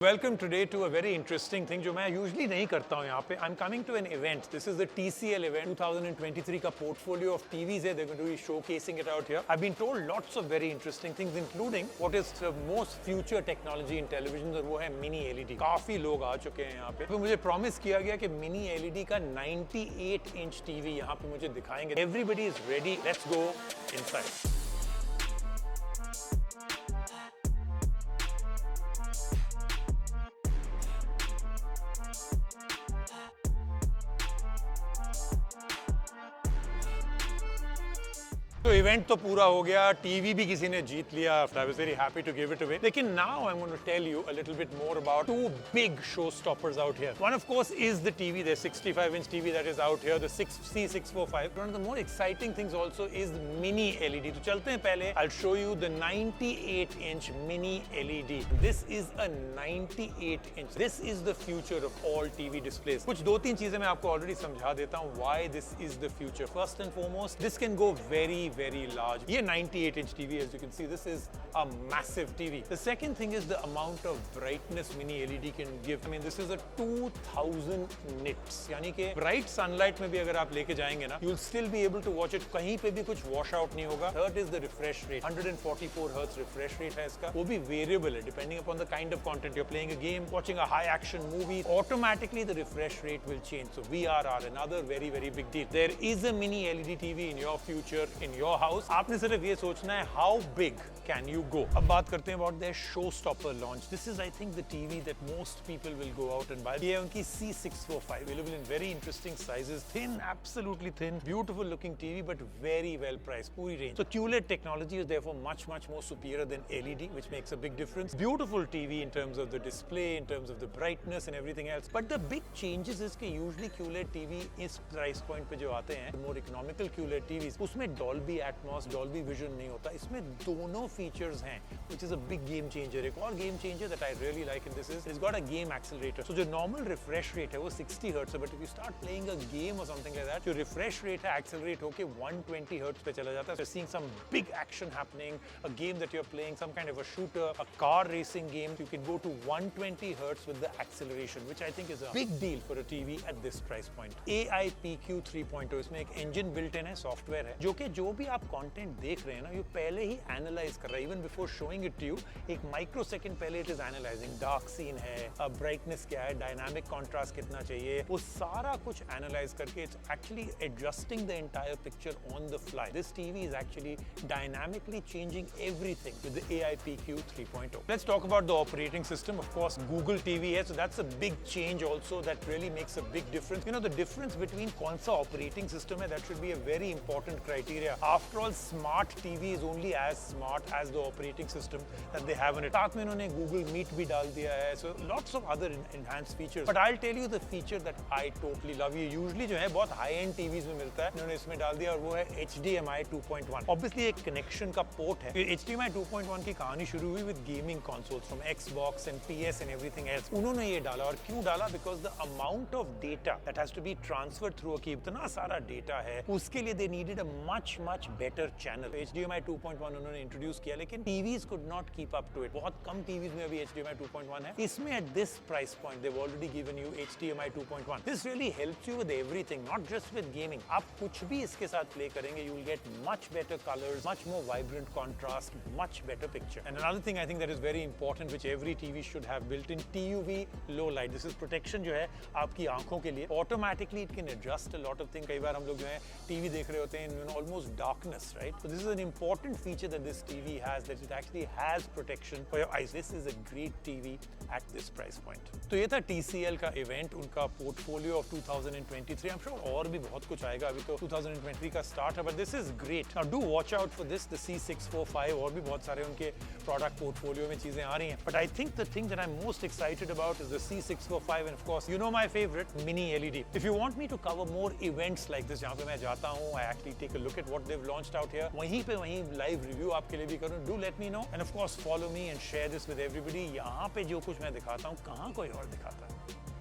Welcome today to a very interesting thing जो मैं usually नहीं करता हूँ यहाँ पे. I'm coming to an event. This is the TCL event 2023 का portfolio of TVs है. They're going to be showcasing it out here. I've been told lots of very interesting things, including what is the most future technology in television और वो है mini LED. काफी लोग आ चुके हैं यहाँ पे. तो मुझे promise किया गया कि mini LED का 98 inch TV यहाँ पे मुझे दिखाएंगे. Everybody is ready. Let's go inside. तो इवेंट तो पूरा हो गया, टीवी भी किसी ने जीत लिया. I was very happy to give it away. लेकिन now I'm going to tell you a little bit more about two big showstoppers out here. One of course is the TV, the 65-inch TV that is out here, the C645. One of the more exciting things also is mini LED. तो चलते हैं पहले. I'll show you the 98-inch mini LED. This is a 98-inch. This is the future of all TV displays. कुछ दो तीन चीजें मैं आपको already समझा देता हूँ why this is the future. First and foremost, this can go very large. ये 98-inch TV, as you can see, this is a massive TV. The second thing is the amount of brightness mini LED can give. I mean, this is a 2000 nits. यानी कि bright sunlight में भी अगर आप लेके जाएंगे ना, you'll still be able to watch it. कहीं पे भी कुछ wash out नहीं होगा. Third is the refresh rate. 144 Hz refresh rate है इसका. वो भी variable है, depending upon the kind of content you're playing a game, watching a high action movie. Automatically the refresh rate will change. So VRR, another very big deal. There is a mini LED TV in your future, in your house. आपने सिर्फ ये सोचना है how big can you go. अब बात करते हैं about their showstopper launch. This is I think the TV that most people will go out and buy. ये है उनकी C645, available in very interesting sizes, thin, absolutely thin, beautiful looking TV but very well priced, पूरी range. So QLED technology is therefore much more superior than LED, which makes a big difference. Beautiful TV in terms of the display, in terms of the brightness and everything else. But the big changes is कि usually QLED TV इस price point पे जो आते हैं, more economical QLED TVs, उसमें Dolby Atmos, Dolby Vision नहीं होता. इसमें दोनों features हैं, which is a big game changer. एक और game changer that I really like in this is it's got a game accelerator. So जो normal refresh rate है वो 60 Hz है, but if you start playing a game or something like that, जो refresh rate है accelerate होके 120 Hz पे चला जाता है. So you're seeing some big action happening, a game that you're playing, some kind of a shooter, a car racing game, you can go to 120 Hz with the acceleration, which I think is a big deal for a TV at this price point. AIPQ 3.0 इसमें एक engine built-in है, software है, जो कि जो भी आप content देख रहे हैं ना, ये पहले ही एनालाइज कर रहा है. Even before showing it to you, एक माइक्रो सेकंड पहले it is analysing dark scene है, ब्राइटनेस क्या है, डायनामिक कॉन्ट्रास्ट कितना चाहिए, वो सारा कुछ एनालाइज करके it's actually adjusting the entire picture on the fly. This TV is actually dynamically changing everything with the AIPQ 3.0. Let's talk about the operating system. Of course, Google TV है, so that's a big change also that really makes a big difference. You know, the difference between कौन सा operating system है, that should be a very important criteria. After all, smart TV is only as smart as the operating system that they have in it. साथ में इन्होंने Google Meet भी डाल दिया है, so lots of other enhanced features. But I'll tell you the feature that I totally love. ये usually जो है बहुत high-end TVs में मिलता है, इन्होंने इसमें डाल दिया और वो है HDMI 2.1. Obviously एक connection का port है. HDMI 2.1 की कहानी शुरू हुई with gaming consoles from Xbox and PS and everything else. उन्होंने ये डाला और क्यों डाला? Because the amount of data that has to be transferred through a cable, इतना सारा data है, उसके लिए they needed a much better channel. HDMI 2.1 उन्होंने इंट्रोड्यूस किया, लेकिन TVs could not keep up to it. बहुत कम TVs में अभी HDMI 2.1 है. इसमें at this price point they've already given you HDMI 2.1. This really helps you with everything, not just with gaming. आप कुछ भी इसके साथ play करेंगे, you will get much better colors, much more vibrant contrast, much better picture. And another thing I think that is very important, which every TV should have built in, TUV low light. This is protection जो है आपकी आंखों के लिए. Automatically it can adjust a lot of things. कई बार हम लोग जो है TV देख रहे होते हैं in almost darkness, right? So this is an important feature that this TV has, that it actually has protection for your eyes. This is a great TV at this price point. तो ये था TCL का event, उनका portfolio of 2023. I'm sure और भी बहुत कुछ आएगा. अभी तो 2023 का स्टार्ट है, but this is great. Now do watch out for this, the C645. और भी बहुत सारे उनके प्रोडक्ट पोर्टफोलियो में चीजें आ रही हैं. But I think the thing that I'm most excited about is the C645, and of course, you know my favorite, mini LED. If you want me to cover more events like this, जहाँ पे मैं जाता हूँ, I actually take a look at what they've launched out here. वहीं पे वहीं live review आपके लिए भी करूँ. Do let me know, and of course follow me and share this with everybody. यहाँ पे जो कुछ मैं दिखाता हूँ, कहाँ कोई और दिखाता है.